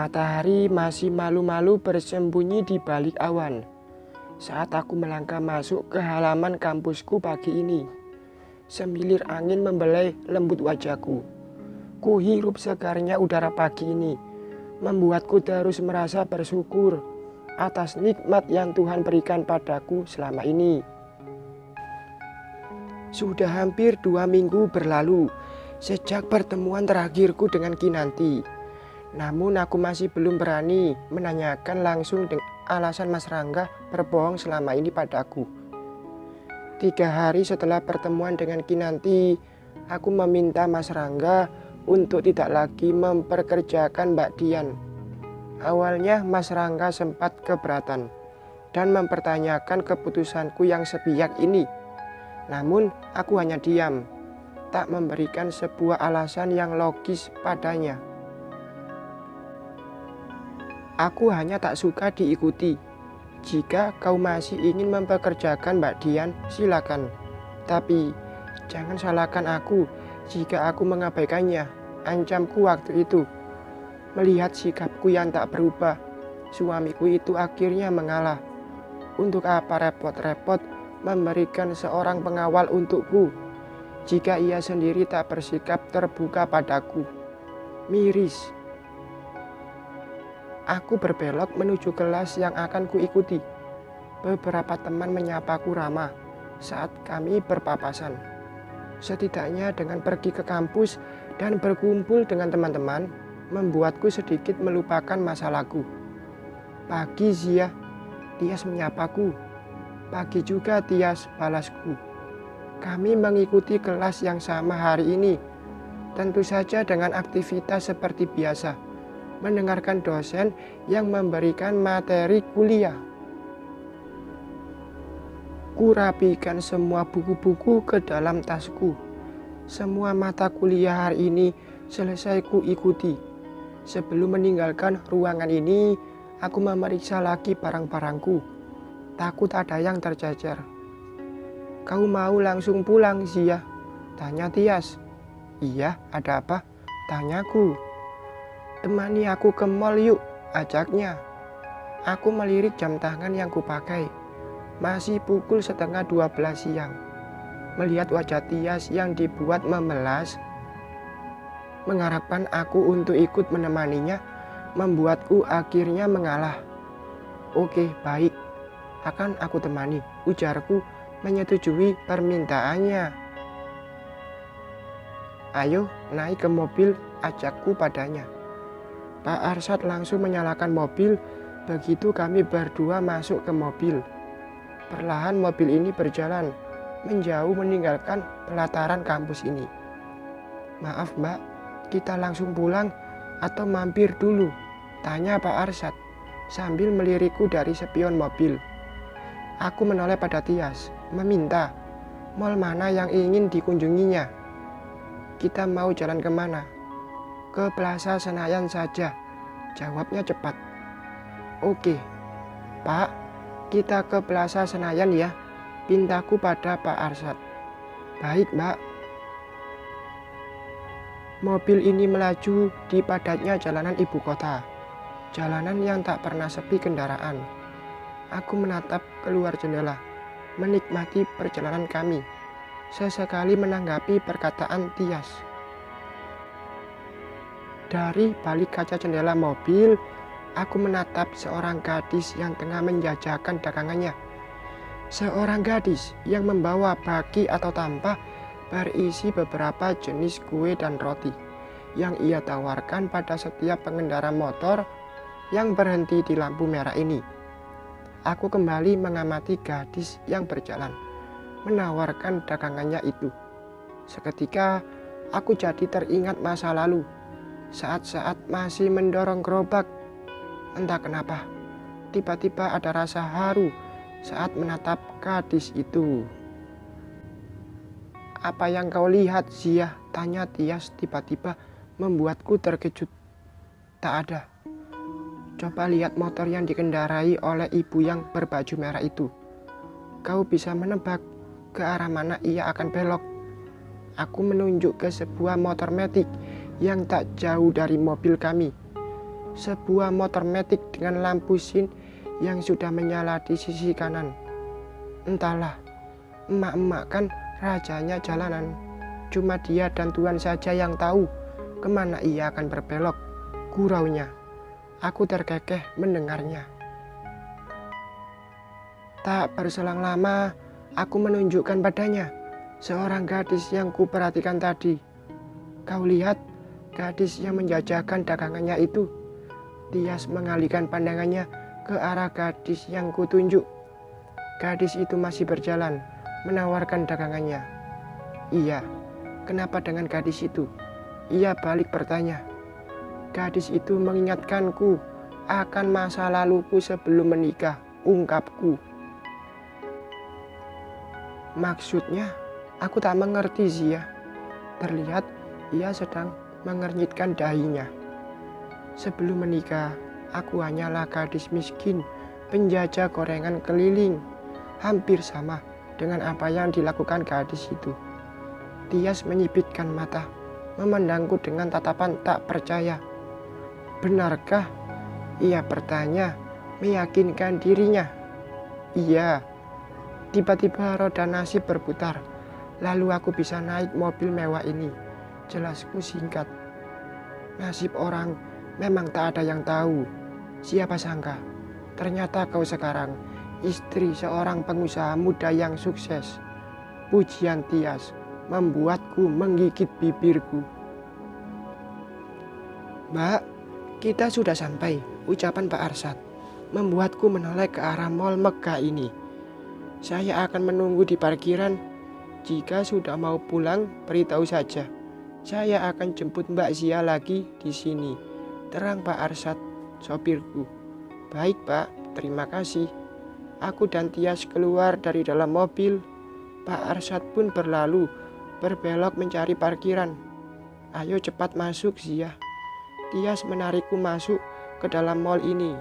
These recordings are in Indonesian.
Matahari masih malu-malu bersembunyi di balik awan saat aku melangkah masuk ke halaman kampusku pagi ini. Semilir angin membelai lembut wajahku. Ku hirup segarnya udara pagi ini, membuatku terus merasa bersyukur atas nikmat yang Tuhan berikan padaku selama ini. Sudah hampir 2 minggu berlalu sejak pertemuan terakhirku dengan Kinanti. Namun aku masih belum berani menanyakan langsung dengan alasan Mas Rangga berbohong selama ini padaku. 3 hari setelah pertemuan dengan Kinanti, aku meminta Mas Rangga untuk tidak lagi memperkerjakan Mbak Dian. Awalnya Mas Rangga sempat keberatan dan mempertanyakan keputusanku yang sepihak ini. Namun aku hanya diam, tak memberikan sebuah alasan yang logis padanya. Aku hanya tak suka diikuti. Jika kau masih ingin mempekerjakan Mbak Dian, silakan. Tapi jangan salahkan aku jika aku mengabaikannya, ancamku waktu itu. Melihat sikapku yang tak berubah, suamiku itu akhirnya mengalah. Untuk apa repot-repot memberikan seorang pengawal untukku, jika ia sendiri tak bersikap terbuka padaku? Miris. Aku berbelok menuju kelas yang akan kuikuti. Beberapa teman menyapaku ramah saat kami berpapasan. Setidaknya dengan pergi ke kampus dan berkumpul dengan teman-teman, membuatku sedikit melupakan masalahku. Pagi Zia, Tias menyapaku. Pagi juga Tias balasku. Kami mengikuti kelas yang sama hari ini. Tentu saja dengan aktivitas seperti biasa, mendengarkan dosen yang memberikan materi kuliah. Kurapikan semua buku-buku ke dalam tasku. Semua mata kuliah hari ini selesai ku ikuti. Sebelum meninggalkan ruangan ini, aku memeriksa lagi barang-barangku. Takut ada yang tercecer. Kau mau langsung pulang, Zia? Tanya Tias. Iya, ada apa? Tanyaku. Temani aku ke mall yuk, ajaknya. Aku melirik jam tangan yang kupakai. Masih pukul 11:30 siang. Melihat wajah Tias yang dibuat memelas, mengharapkan aku untuk ikut menemaninya, membuatku akhirnya mengalah. Oke, baik, akan aku temani, ujarku menyetujui permintaannya. Ayo naik ke mobil, ajakku padanya. Pak Arsyad langsung menyalakan mobil. Begitu kami berdua masuk ke mobil. Perlahan mobil ini berjalan menjauh meninggalkan pelataran kampus ini. Maaf Mbak, kita langsung pulang atau mampir dulu? Tanya Pak Arsyad sambil melirikku dari spion mobil. Aku menoleh pada Tias, meminta, mall mana yang ingin dikunjunginya? Kita mau jalan kemana? Ke Plaza Senayan saja, jawabnya cepat. Oke, Pak, kita ke Plaza Senayan ya, pintaku pada Pak Arsyad. Baik, Mbak. Mobil ini melaju di padatnya jalanan ibu kota, jalanan yang tak pernah sepi kendaraan. Aku menatap keluar jendela, menikmati perjalanan kami, sesekali menanggapi perkataan Tias. Dari balik kaca jendela mobil, aku menatap seorang gadis yang tengah menjajakan dagangannya. Seorang gadis yang membawa baki atau tampah berisi beberapa jenis kue dan roti yang ia tawarkan pada setiap pengendara motor yang berhenti di lampu merah ini. Aku kembali mengamati gadis yang berjalan, menawarkan dagangannya itu. Seketika aku jadi teringat masa lalu, saat-saat masih mendorong gerobak. Entah kenapa, tiba-tiba ada rasa haru saat menatap gadis itu. Apa yang kau lihat, Zia? Tanya Tias tiba-tiba membuatku terkejut. Tak ada. Coba lihat motor yang dikendarai oleh ibu yang berbaju merah itu. Kau bisa menebak ke arah mana ia akan belok. Aku menunjuk ke sebuah motor metik yang tak jauh dari mobil kami. sebuah motor metik dengan lampu sin yang sudah menyala di sisi kanan. Entahlah, emak-emak kan rajanya jalanan. Cuma dia dan Tuhan saja yang tahu kemana ia akan berbelok, guraunya. Aku terkekeh mendengarnya. Tak berselang lama, aku menunjukkan padanya seorang gadis yang kuperhatikan tadi. Kau lihat gadis yang menjajakan dagangannya itu? Tias mengalihkan pandangannya ke arah gadis yang kutunjuk. Gadis itu masih berjalan, menawarkan dagangannya. Iya, kenapa dengan gadis itu? Ia balik bertanya. Gadis itu mengingatkanku akan masa laluku sebelum menikah, ungkapku. Maksudnya, aku tak mengerti Zia. Terlihat ia sedang mengernyitkan dahinya. Sebelum menikah, aku hanyalah gadis miskin, penjajah gorengan keliling. Hampir sama dengan apa yang dilakukan gadis itu. Tias menyipitkan mata, memandangku dengan tatapan tak percaya. Benarkah? Ia bertanya, meyakinkan dirinya. Iya. Tiba-tiba roda nasib berputar, lalu aku bisa naik mobil mewah ini. Jelasku singkat. Nasib orang memang tak ada yang tahu. Siapa sangka, ternyata kau sekarang istri seorang pengusaha muda yang sukses. Pujian Tias membuatku menggigit bibirku. Mbak, kita sudah sampai, ucapan Pak Arsyad membuatku menoleh ke arah mall megah ini. Saya akan menunggu di parkiran. Jika sudah mau pulang, beritahu saja. Saya akan jemput Mbak Zia lagi di sini, terang Pak Arsyad, sopirku. Baik Pak, terima kasih. Aku dan Tias keluar dari dalam mobil. Pak Arsyad pun berlalu, berbelok mencari parkiran. Ayo cepat masuk Zia. Tias menarikku masuk ke dalam mall ini.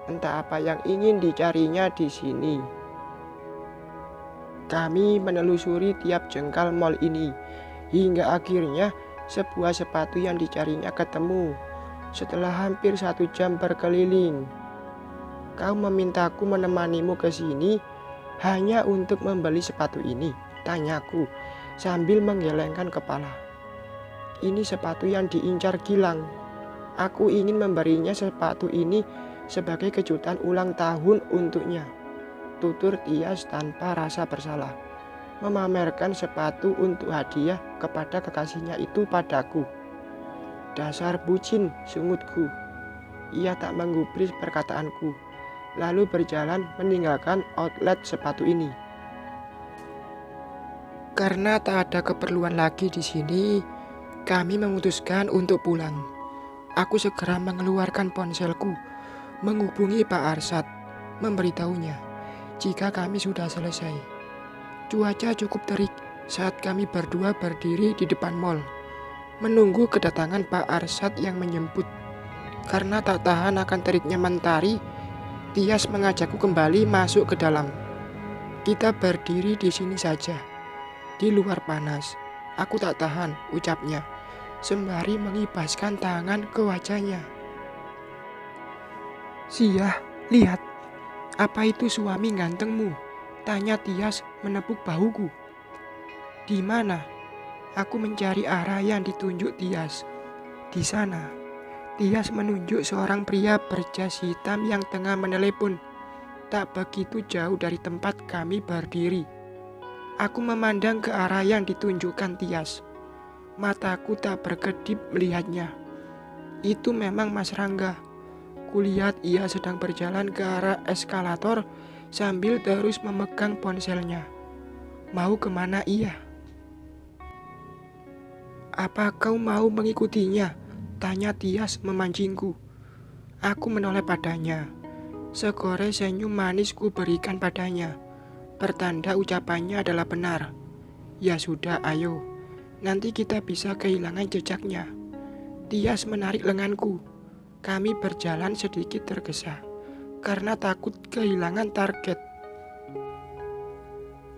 Entah apa yang ingin dicarinya di sini. Kami menelusuri tiap jengkal mall ini, hingga akhirnya sebuah sepatu yang dicarinya ketemu. Setelah hampir 1 jam berkeliling. Kau memintaku menemanimu ke sini hanya untuk membeli sepatu ini, tanyaku sambil menggelengkan kepala. Ini sepatu yang diincar Gilang. Aku ingin memberinya sepatu ini sebagai kejutan ulang tahun untuknya, tutur Tias tanpa rasa bersalah, memamerkan sepatu untuk hadiah kepada kekasihnya itu padaku. Dasar bucin, sungutku. Ia tak menggubris perkataanku, lalu berjalan meninggalkan outlet sepatu ini. Karena tak ada keperluan lagi di sini, kami memutuskan untuk pulang. Aku segera mengeluarkan ponselku, menghubungi Pak Arsyad, memberitahunya jika kami sudah selesai. Cuaca cukup terik saat kami berdua berdiri di depan mall, menunggu kedatangan Pak Arsyad yang menjemput. Karena tak tahan akan teriknya mentari, Tias mengajakku kembali masuk ke dalam. Kita berdiri di sini saja. Di luar panas. Aku tak tahan, ucapnya, sembari mengibaskan tangan ke wajahnya. Zia, lihat. Apa itu suami gantengmu? Tanya Tias menepuk bahuku. Di mana? Aku mencari arah yang ditunjuk Tias. Di sana. Tias menunjuk seorang pria berjas hitam yang tengah menelepon. Tak begitu jauh dari tempat kami berdiri. Aku memandang ke arah yang ditunjukkan Tias. Mataku tak berkedip melihatnya. Itu memang Mas Rangga. Kulihat ia sedang berjalan ke arah eskalator sambil terus memegang ponselnya. Mau kemana ia? Apa kau mau mengikutinya? Tanya Tias memancingku. Aku menoleh padanya. Segores senyum manis ku berikan padanya. Pertanda ucapannya adalah benar. Ya sudah, ayo. Nanti kita bisa kehilangan jejaknya. Tias menarik lenganku. Kami berjalan sedikit tergesa karena takut kehilangan target.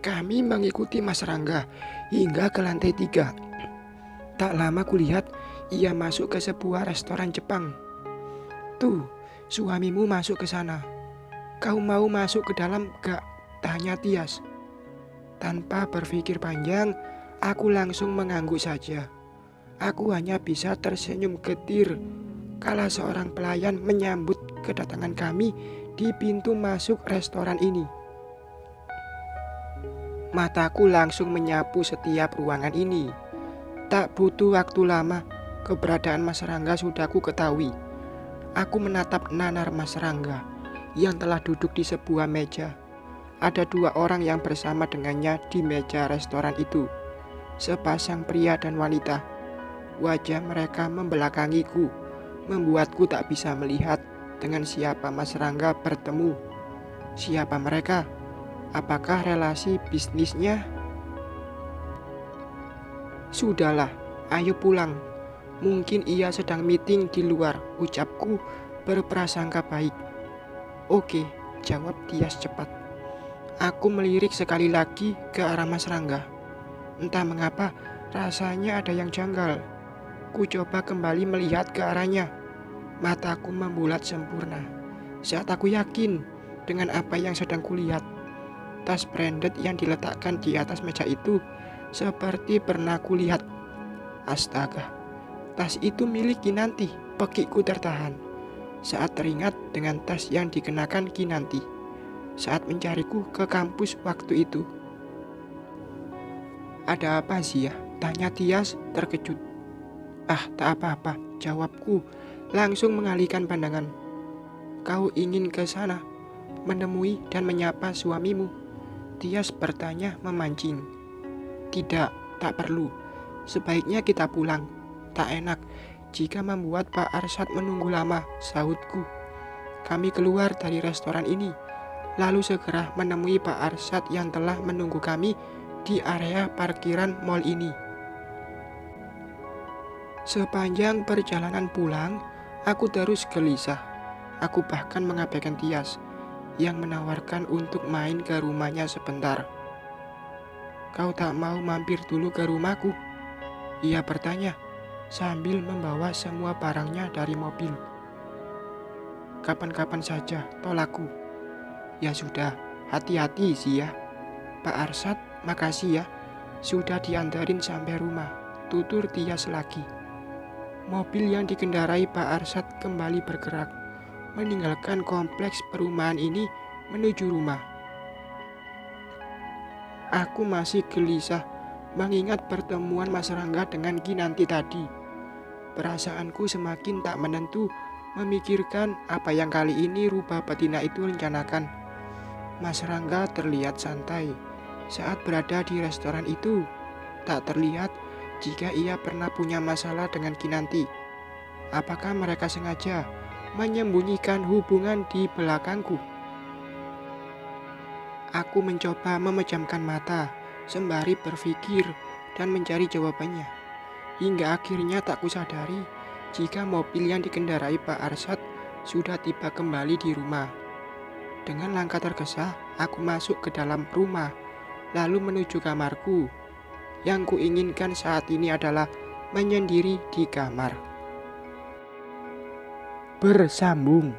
Kami mengikuti Mas Rangga hingga ke lantai 3. Tak lama kulihat ia masuk ke sebuah restoran Jepang. Tuh, suamimu masuk ke sana. Kau mau masuk ke dalam gak? Tanya Tias. Tanpa berpikir panjang, aku langsung mengangguk saja. Aku hanya bisa tersenyum getir kala seorang pelayan menyambut kedatangan kami di pintu masuk restoran ini. Mataku langsung menyapu setiap ruangan ini. Tak butuh waktu lama, keberadaan Mas Rangga sudah ku ketahui. Aku menatap nanar Mas Rangga yang telah duduk di sebuah meja. Ada 2 orang yang bersama dengannya di meja restoran itu. Sepasang pria dan wanita. Wajah mereka membelakangiku, membuatku tak bisa melihat dengan siapa Mas Rangga bertemu. Siapa mereka? Apakah relasi bisnisnya? Sudahlah, ayo pulang. Mungkin ia sedang meeting di luar, ucapku berprasangka baik. Oke, jawab Tias cepat. Aku melirik sekali lagi ke arah Mas Rangga. Entah mengapa, rasanya ada yang janggal. Ku coba kembali melihat ke arahnya. Mataku membulat sempurna saat aku yakin dengan apa yang sedang kulihat. Tas branded yang diletakkan di atas meja itu seperti pernah kulihat. Astaga, tas itu milik Kinanti. Pekikku tertahan saat teringat dengan tas yang dikenakan Kinanti saat mencariku ke kampus waktu itu. Ada apa sih ya? Tanya Tias terkejut. Ah, tak apa-apa, jawabku langsung mengalihkan pandangan. Kau ingin ke sana menemui dan menyapa suamimu? Tias bertanya memancing. Tidak, tak perlu. Sebaiknya kita pulang. Tak enak jika membuat Pak Arsyad menunggu lama, sahutku. Kami keluar dari restoran ini, lalu segera menemui Pak Arsyad yang telah menunggu kami di area parkiran mal ini. Sepanjang perjalanan pulang, aku terus gelisah. Aku bahkan mengabaikan Tias yang menawarkan untuk main ke rumahnya sebentar. Kau tak mau mampir dulu ke rumahku? Ia bertanya sambil membawa semua barangnya dari mobil. Kapan-kapan saja, tolakku. Ya sudah, hati-hati sih ya. Pak Arsyad, makasih ya. Sudah diantarin sampai rumah, tutur Tias lagi. Mobil yang dikendarai Pak Arsyad kembali bergerak, meninggalkan kompleks perumahan ini menuju rumah. Aku masih gelisah mengingat pertemuan Mas Rangga dengan Kinanti tadi. Perasaanku semakin tak menentu memikirkan apa yang kali ini rubah betina itu rencanakan. Mas Rangga terlihat santai saat berada di restoran itu. Tak terlihat jika ia pernah punya masalah dengan Kinanti. Apakah mereka sengaja menyembunyikan hubungan di belakangku? Aku mencoba memejamkan mata sembari berpikir dan mencari jawabannya. Hingga akhirnya tak kusadari jika mobil yang dikendarai Pak Arsyad sudah tiba kembali di rumah. Dengan langkah tergesa, aku masuk ke dalam rumah, lalu menuju kamarku. Yang kuinginkan saat ini adalah menyendiri di kamar. Bersambung.